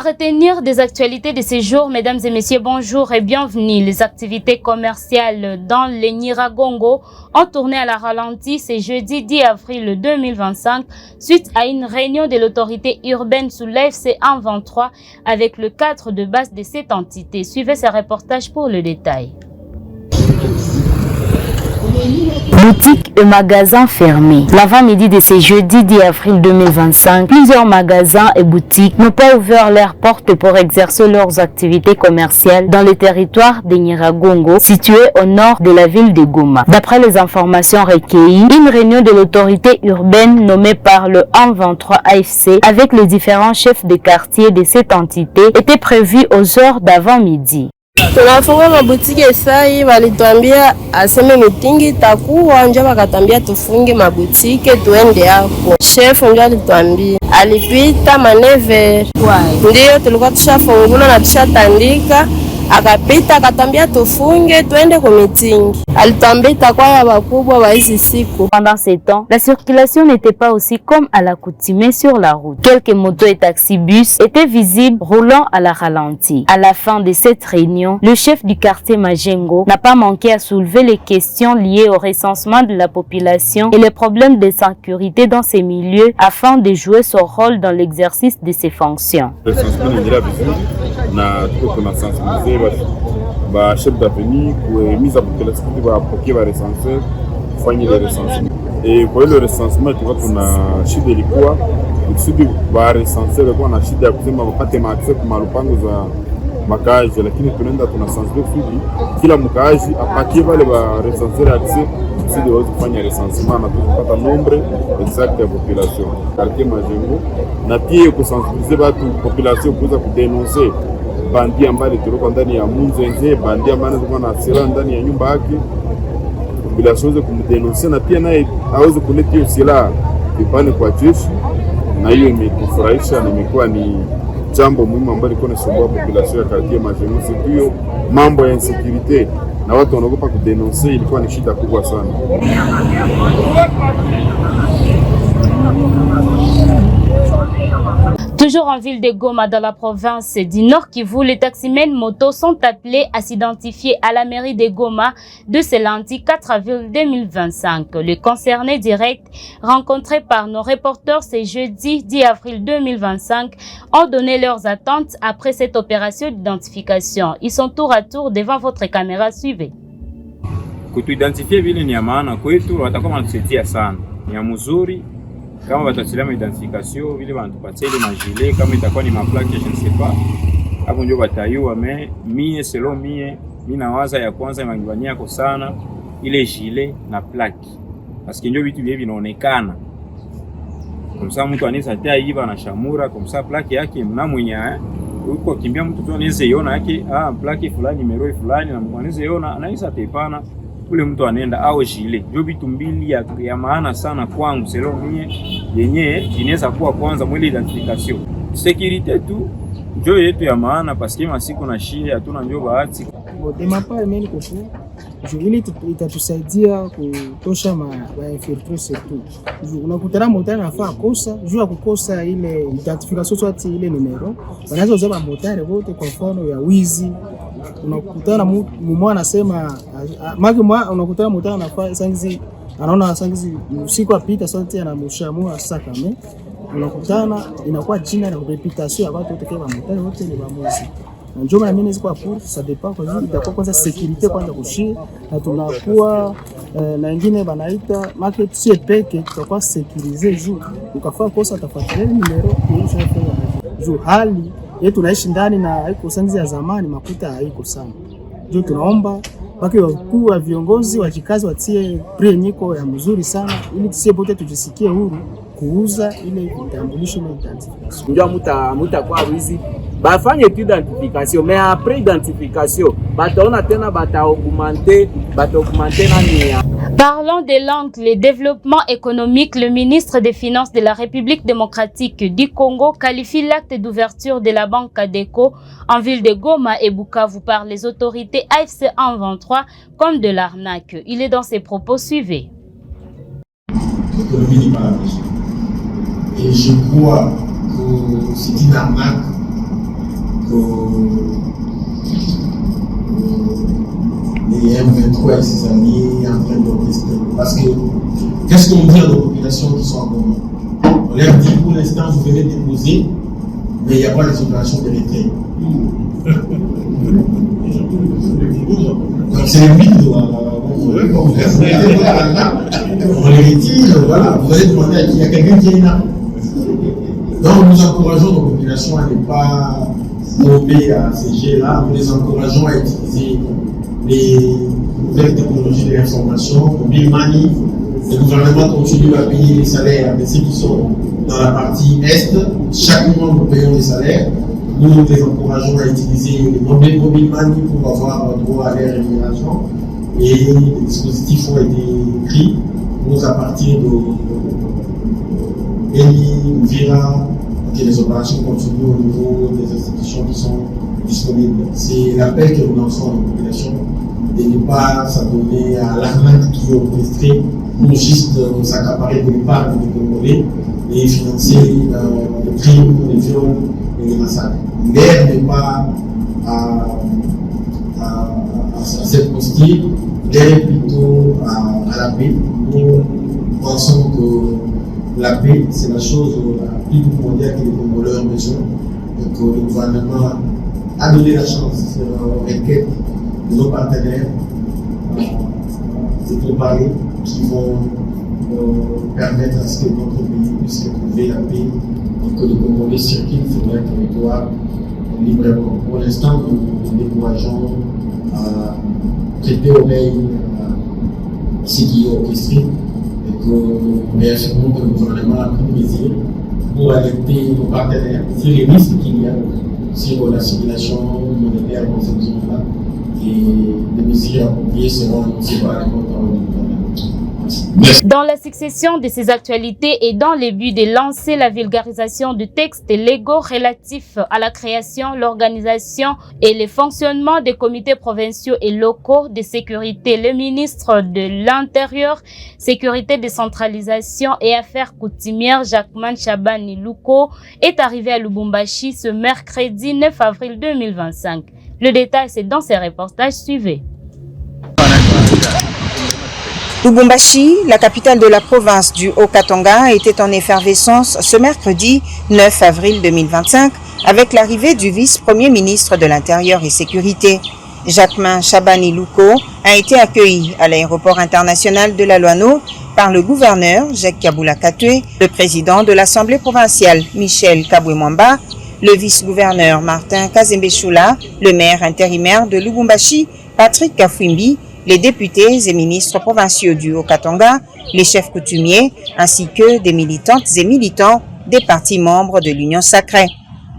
À retenir des actualités de ces jours, mesdames et messieurs, bonjour et bienvenue. Les activités commerciales dans le Nyiragongo ont tourné à la ralentie ce jeudi 10 avril 2025 suite à une réunion de l'autorité urbaine sous l'AFC 123 avec le cadre de base de cette entité. Suivez ce reportage pour le détail. Boutiques et magasins fermés. L'avant-midi de ce jeudi 10 avril 2025, plusieurs magasins et boutiques n'ont pas ouvert leurs portes pour exercer leurs activités commerciales dans le territoire de Nyiragongo, situé au nord de la ville de Goma. D'après les informations recueillies, une réunion de l'autorité urbaine nommée par le 123 AFC avec les différents chefs de quartier de cette entité était prévue aux heures d'avant-midi. Tunafunga mabutiki sai walituambia aseme mitingi itakuwa nje, wakatambia tufunge mabutiki tuende hapo. Chef ndio alituambia, alipita maneve ndio tulikuwa tushafungula na tushatandika, akapita akatambia tufunge tuende kwa mitingi. Alituambia itakuwa ya wakubwa wa hizi siku. Pendant ces temps, la circulation n'était pas aussi comme à l'accoutumée sur la route. Quelques motos et taxibus étaient visibles roulant à la ralentie. À la fin de cette réunion, le chef du quartier Majengo n'a pas manqué à soulever les questions liées au recensement de la population et les problèmes de sécurité dans ces milieux afin de jouer son rôle dans l'exercice de ses fonctions. Ba chef d'avenue kuhimiza population wapokee wa recenseur kufanya ile recensement. Kwa ile recensement tuna shida ilikuwa kusudi wa recenseur kwa na shida ya kusema wapate access kwa malupango za makazi, lakini tunaenda tunasensibilize kusudi kila mkazi apatie wale wa recenseur access kusudi waweze kufanya recensement na kupata nombre exact ya population quartier Majengo, na pia kusensibilize watu population kuweza kudenoncer bandia ambaye tulikuwa ndani ya Munzenze, bandia ambaye alikuwa na silaha ndani ya nyumba yake, bila aweze kumdenoncer na pia naye aweze kuleta hiyo silaha ipane kwa jeshi. Na hiyo imetufurahisha na imekuwa ni jambo muhimu ambalo liko nasumbua population ya quartier Majengo. Hiyo mambo ya insecurity na watu wanaogopa kudenoncer ilikuwa ni shida kubwa sana. Toujours en ville de Goma, dans la province du Nord Kivu, les taximens motos sont appelés à s'identifier à la mairie de Goma de ce lundi 4 avril 2025. Les concernés directs rencontrés par nos reporters ce jeudi 10 avril 2025 ont donné leurs attentes après cette opération d'identification. Ils sont tour à tour devant votre caméra. Suivez. Kutuidentifier vile ni ya maana kwetu, watakuwa wanatusaidia sana. Ni ya mzuri kama watatilia identification vile wanatupatia ile majile, kama itakuwa ni maplaque je ne sais pas, hapo ndio watayua. Mais mie selon mie nawaza ya kwanza imangibania yako sana ile gilet na plaque, parce que ndio vitu vile vinaonekana comme ça. Mtu anaweza tia hivi na shamura comme ça plaque yake mna mwenye uko kimbia mtu tu anaweza iona yake plaque fulani numero fulani, na mwanaweza iona anaweza tepana ule mtu anaenda au gilet. Ndio vitu mbili ya maana sana kwangu selon mie, yenye inaweza kuwa kwanza mwili identification. Sécurité tu ndio yetu ya maana, parce que masiku na shia hatuna ndio bahati. Demapa mimi kufu ili itatusaidia kutosha ma infiltrer surtout. Unakutana motari anafaa kosa, juu ya kukosa ile identification soit ile numero, wanaweza uzaba motari wote kwa mfano ya wizi. Unakutana mmoja anasema unakutana motari anafaa sangizi, anaona sangizi usiku apita sote anamshamua sasa kama unakutana inakuwa jina na reputation ya watu wote kwa motari wote ni bamozi. Njoo na mimi nizikuwa pour ça dépend kwa hiyo itakuwa kwanza sécurité kwanza kushia, na tunakuwa na wengine banaita market sie peke tutakuwa sécuriser juu ukafaa kosa tafuatilia numero kuisha hapo juu hali yetu tunaishi ndani na haiko sangizi ya zamani makuta haiko sana. Ndio tunaomba wake wakuu wa viongozi wajikazi watie prenyiko ya mzuri sana ili tusie pote tujisikie huru kuuza ile kitambulisho na identification. Ndio mutakuwa wizi bafanye tu identification, mais après identification bataona tena bataugmenter nani. Parlant de l'angle et développement économique, le ministre des Finances de la République démocratique du Congo qualifie l'acte d'ouverture de la banque ADECO en ville de Goma et Bukavu par les autorités AFC 123 comme de l'arnaque. Il est dans ses propos. Suivez. Et je crois que c'est une arnaque les M23 et ses alliés en train d'orchestrer. Parce que, qu'est-ce qu'on dit à nos populations qui sont en Goma? On leur dit pour l'instant, vous venez déposer, mais il n'y a pas les opérations de retrait. Donc c'est le vide, on les retire, voilà, vous allez demander à qui, il y a quelqu'un qui est là. Donc nous encourageons nos populations à ne pas tomber à ces jets-là, nous les encourageons à utiliser les nouvelles technologies de l'information, mobile money. Le gouvernement continue à payer les salaires de ceux qui sont dans la partie Est. Chaque mois, nous payons les salaires. Nous les encourageons à utiliser les mobile money pour avoir droit à leur rémunération. Et les dispositifs ont été écrits. Nous, à partir de Eni, Vira, que les opérations continuent au niveau des institutions qui sont disponibles. C'est l'appel que nous lançons à la population de ne pas s'adonner à l'arnaque qui est orchestrée pour juste s'accaparer de l'épargne des Congolais et financer les crimes, les viols et les massacres. L'air n'est pas à cette posture, l'air est plutôt à la paix. Nous pensons que la paix, c'est la chose la plus mondiale que les Congolais ont besoin. Donc le gouvernement a donné la chance, c'est la requête de nos partenaires de préparer qui vont permettre à ce que notre pays puisse retrouver la paix et que les Congolais circulent sur leur territoire librement. Pour l'instant, nous décourageons à traiter oreille ce qui est orchestré et que nous réaffirmons que le gouvernement a pris des mesures pour alerter nos partenaires sur les risques qu'il y a sur la circulation monétaire dans cette zone-là. Et les mesures appropriées seront annoncées par la Cour. Dans la succession de ces actualités et dans le but de lancer la vulgarisation de textes légaux relatifs à la création, l'organisation et le fonctionnement des comités provinciaux et locaux de sécurité, le ministre de l'Intérieur, Sécurité, Décentralisation et Affaires coutumières, Jacquemain Chabani Louko, est arrivé à Lubumbashi ce mercredi 9 avril 2025. Le détail, c'est dans ces reportages suivants. Lubumbashi, la capitale de la province du Haut-Katanga, était en effervescence ce mercredi 9 avril 2025 avec l'arrivée du vice-premier ministre de l'Intérieur et Sécurité. Jacquemain Chabani Louko a été accueilli à l'aéroport international de la Loano par le gouverneur Jacques Kabula Katwe, le président de l'Assemblée provinciale Michel Kabwe-Mwamba, le vice-gouverneur Martin Kazembe-Choula, le maire intérimaire de Lubumbashi Patrick Kafwimbi, les députés et ministres provinciaux du Haut-Katanga, les chefs coutumiers, ainsi que des militantes et militants des partis membres de l'Union sacrée.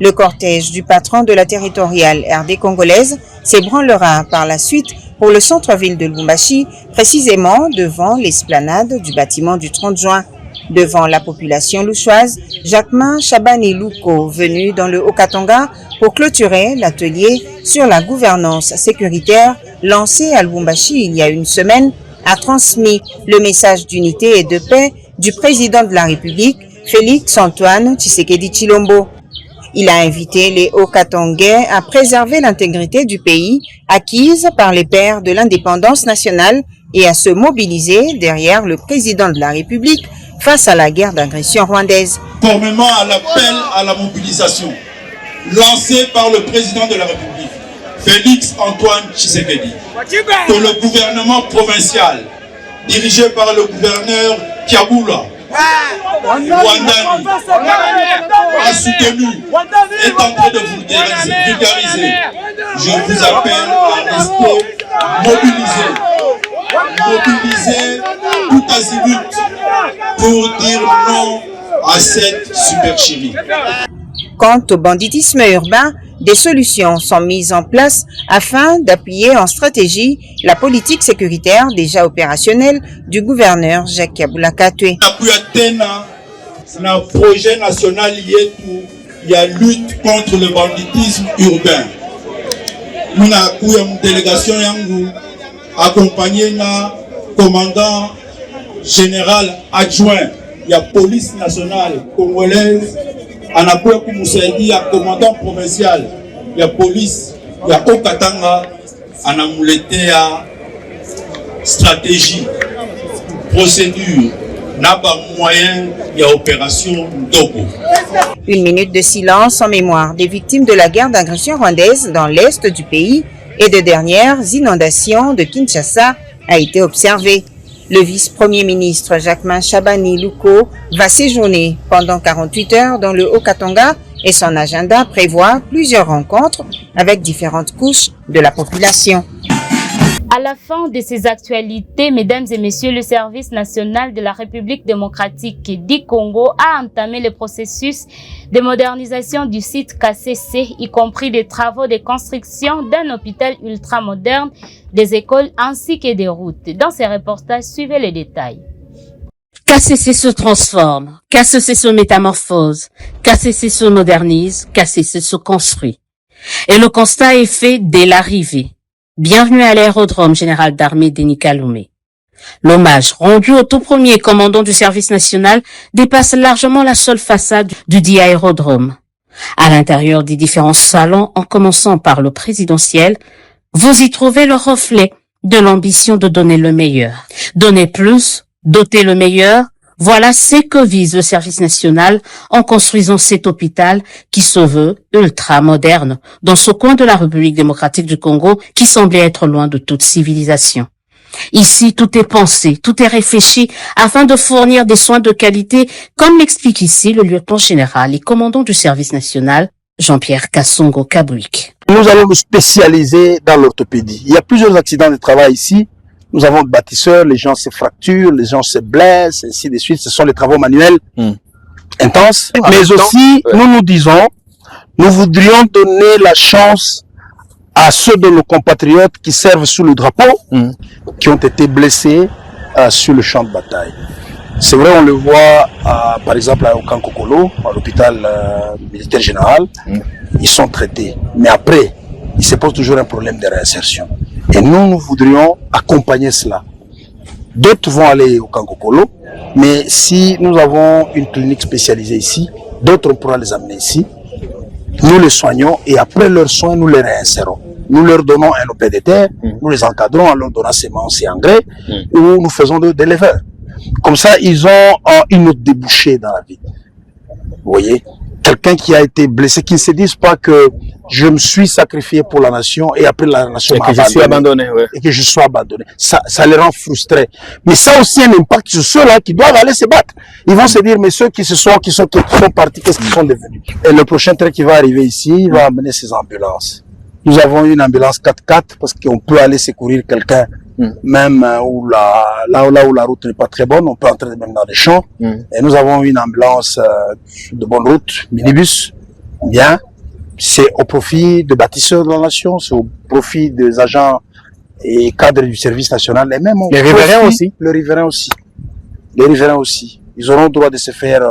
Le cortège du patron de la territoriale RD congolaise s'ébranlera par la suite pour le centre-ville de Lubumbashi, précisément devant l'esplanade du bâtiment du 30 juin. Devant la population louchoise, Jacquemain Chabani Louko, venu dans le Haut-Katanga pour clôturer l'atelier sur la gouvernance sécuritaire lancé à Lubumbashi il y a une semaine, a transmis le message d'unité et de paix du président de la République, Félix Antoine Tshisekedi Tshilombo. Il a invité les Haut-Katangais à préserver l'intégrité du pays acquise par les pères de l'indépendance nationale et à se mobiliser derrière le président de la République face à la guerre d'agression rwandaise. Conformément à l'appel à la mobilisation lancé par le président de la République, Félix Antoine Tshisekedi, que le gouvernement provincial, dirigé par le gouverneur Kiabula, Wandani, a soutenu, est en train de vulgariser. Je vous appelle à rester mobilisés. Mobiliser tout azimut pour dire non à cette supercherie. Quant au banditisme urbain, des solutions sont mises en place afin d'appuyer en stratégie la politique sécuritaire déjà opérationnelle du gouverneur Jacques Kabula Katwe. Un projet national lié à la lutte contre le banditisme urbain. Nous avons une délégation accompagné na commandant général adjoint de la police nationale congolaise, Anapoua Koumoussadi, commandant provincial ya police ya Okatanga anamuletea stratégie, procédure, n'a pas moyen ya opération ndogo. Une minute de silence en mémoire des victimes de la guerre d'agression rwandaise dans l'est du pays et de dernières inondations de Kinshasa a été observée. Le vice-premier ministre Jacquemain Chabani Luko va séjourner pendant 48 heures dans le Haut-Katanga et son agenda prévoit plusieurs rencontres avec différentes couches de la population. À la fin de ces actualités, mesdames et messieurs, le service national de la République démocratique du Congo a entamé le processus de modernisation du site KCC, y compris des travaux de construction d'un hôpital ultramoderne, des écoles ainsi que des routes. Dans ces reportages, suivez les détails. KCC se transforme, KCC se métamorphose, KCC se modernise, KCC se construit. Et le constat est fait dès l'arrivée. Bienvenue à l'aérodrome général d'armée Denis Kaloumé. L'hommage rendu au tout premier commandant du service national dépasse largement la seule façade du dit aérodrome. À l'intérieur des différents salons, en commençant par le présidentiel, vous y trouvez le reflet de l'ambition de donner le meilleur. Donner plus, doter le meilleur, voilà ce que vise le service national en construisant cet hôpital qui se veut ultra moderne dans ce coin de la République démocratique du Congo qui semblait être loin de toute civilisation. Ici, tout est pensé, tout est réfléchi afin de fournir des soins de qualité, comme l'explique ici le lieutenant général et commandant du service national, Jean-Pierre Kassongo Kabouik. Nous allons nous spécialiser dans l'orthopédie. Il y a plusieurs accidents de travail ici. Nous avons des bâtisseurs, les gens se fracturent, les gens se blessent, ainsi de suite. Ce sont les travaux manuels intenses. Mais aussi, nous disons, nous voudrions donner la chance à ceux de nos compatriotes qui servent sous le drapeau, qui ont été blessés sur le champ de bataille. C'est vrai, on le voit, par exemple, au Kankokolo, à l'hôpital militaire général, ils sont traités. Mais après, il se pose toujours un problème de réinsertion. Et nous voudrions accompagner cela. D'autres vont aller au Kankokolo, mais si nous avons une clinique spécialisée ici, d'autres on pourra les amener ici. Nous les soignons et après leurs soins, nous les réinsérons. Nous leur donnons un OP de terre, nous les encadrons en leur donnant semences et engrais, ou nous faisons de l'éleveur. Comme ça, ils ont une autre débouchée dans la vie. Vous voyez, quelqu'un qui a été blessé, qui ne se dise pas que je me suis sacrifié pour la nation et après la nation m'a abandonné, et que je suis abandonné. Ça les rend frustrés. Mais ça aussi a un impact sur ceux-là qui doivent aller se battre. Ils vont se dire, mais ceux qui sont partis, qu'est-ce qu'ils sont devenus? Et le prochain train qui va arriver ici, il va amener ces ambulances. Nous avons une ambulance 4x4 parce qu'on peut aller secourir quelqu'un même là où la route n'est pas très bonne, on peut entrer même dans les champs. Et nous avons une ambulance de bonne route, minibus, bien. C'est au profit des bâtisseurs de la nation, c'est au profit des agents et cadres du service national, et même les riverains aussi. Les riverains aussi. Les riverains aussi. Ils auront le droit de se faire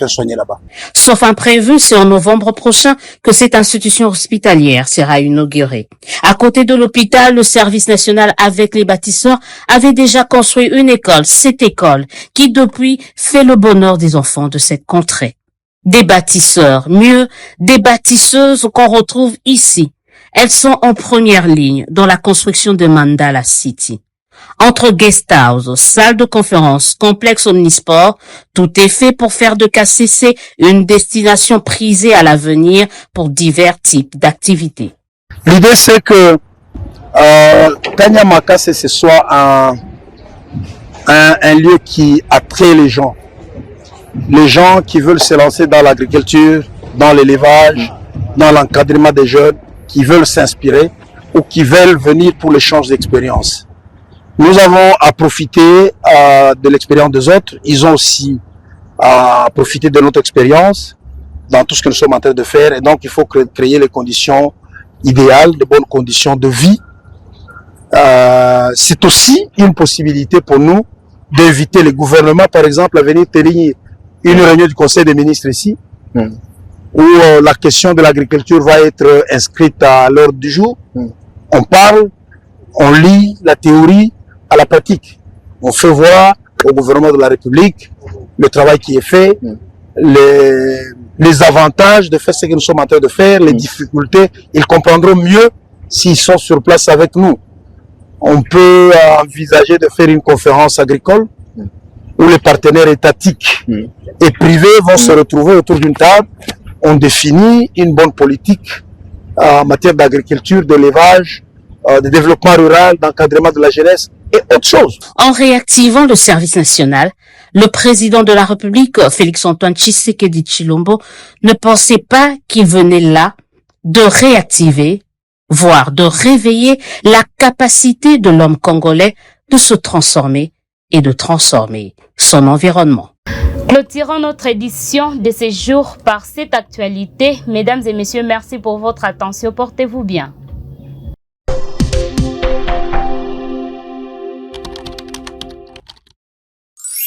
soigner là-bas. Sauf imprévu, c'est en novembre prochain que cette institution hospitalière sera inaugurée. À côté de l'hôpital, le service national avec les bâtisseurs avait déjà construit une école, cette école, qui depuis fait le bonheur des enfants de cette contrée. Des bâtisseurs, mieux, des bâtisseuses qu'on retrouve ici. Elles sont en première ligne dans la construction de Mandala City. Entre guest house, salle de conférence, complexe omnisport, tout est fait pour faire de KCC une destination prisée à l'avenir pour divers types d'activités. L'idée c'est que Kanyama KCC soit un lieu qui attire les gens qui veulent se lancer dans l'agriculture, dans l'élevage, dans l'encadrement des jeunes, qui veulent s'inspirer ou qui veulent venir pour l'échange d'expériences. Nous avons à profiter de l'expérience des autres. Ils ont aussi à profiter de notre expérience dans tout ce que nous sommes en train de faire. Et donc, il faut créer les conditions idéales, de bonnes conditions de vie. C'est aussi une possibilité pour nous d'inviter les gouvernements, par exemple, à venir tenir une réunion du Conseil des ministres ici, où la question de l'agriculture va être inscrite à l'ordre du jour. On parle, on lit la théorie à la pratique. On fait voir au gouvernement de la République le travail qui est fait, les avantages de faire ce que nous sommes en train de faire, les difficultés, ils comprendront mieux s'ils sont sur place avec nous. On peut envisager de faire une conférence agricole où les partenaires étatiques et privés vont se retrouver autour d'une table. On définit une bonne politique en matière d'agriculture, d'élevage, de développement rural, d'encadrement de la jeunesse et autre chose. En réactivant le service national, le président de la République, Félix-Antoine Tshisekedi Tshilombo, ne pensait pas qu'il venait là de réactiver, voire de réveiller la capacité de l'homme congolais de se transformer et de transformer son environnement. Clôturons notre édition de ce jour par cette actualité. Mesdames et messieurs, merci pour votre attention. Portez-vous bien.